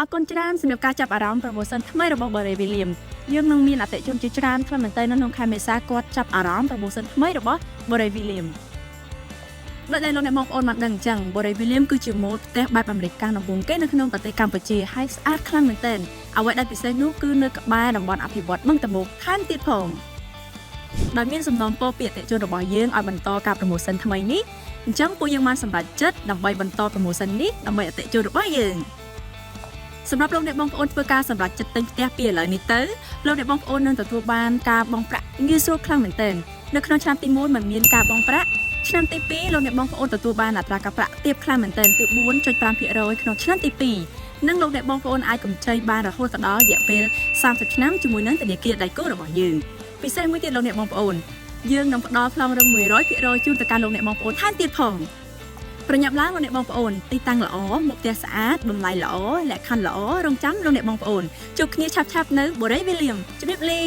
អរគុណច្រើនសម្រាប់ការចាប់អារម្មណ៍ promotion ថ្មីរបស់ Barry Williams យើងនឹងមានអតិថិជនជាច្រើនខ្លះមែនទែននៅក្នុងខែមេសាគាត់ចាប់អារម្មណ៍ promotion ថ្មីរបស់ Barry Williams ដោយដែលលោកអ្នកបងប្អូនបានដឹងអញ្ចឹង Barry Williams គឺជាម៉ូដផ្ទះបែបអាមេរិកកាំងដំបូងគេនៅក្នុងប្រទេសកម្ពុជាហើយស្អាតខ្លាំងមែនទែនអ្វីដែលពិសេសនោះគឺនៅក្បែរតំបន់អភិវឌ្ឍន៍បឹងតមោកថែមទៀតផងដោយមានសំណូមពរពីអតិថិជនរបស់យើងឲ្យបន្តការ promotion ថ្មីនេះអញ្ចឹងពួកយើងបានសម្រេចចិត្តដើម្បីបន្ត promotion នេះដើម្បីអតិថិជនរបស់យើងសម្រាប់លោកអ្នកបងប្អូនធ្វើការសម្រាប់ចិត្តទិញផ្ទះពីឥឡូវនេះទៅលោកអ្នកបងប្អូននឹងទទួលបានការបង់ប្រាក់ងាយស្រួលខ្លាំងមែនទែននៅក្នុងឆ្នាំទី1មិនមានការបង់ប្រាក់ឆ្នាំទី2លោកអ្នកបងប្អូនទទួលបានអត្រាការប្រាក់ទាបខ្លាំងមែនទែនគឺ 4.5% ក្នុងឆ្នាំទី2និងលោកអ្នកបងប្អូនអាចកម្ចីបានរហូតដល់រយៈពេល30ឆ្នាំជាមួយនឹងធនាគារដៃគូរបស់យើងពិសេសមួយទៀតលោកអ្នកបងប្អូនយើងនឹងផ្ដល់ប្លង់រឹង 100% ជូនទៅកាន់លោកអ្នកបងប្អូនថែមទៀតផងប្រញាប់ឡើងលោកអ្នកបងប្អូនទីតាំងល្អមុខផ្ទះស្អាតតម្លៃល្អលក្ខខណ្ឌល្អរងចាំលោកអ្នកបងប្អូនជួបគ្នាឆាប់ៗនៅ Barry Williams ជម្រាបលា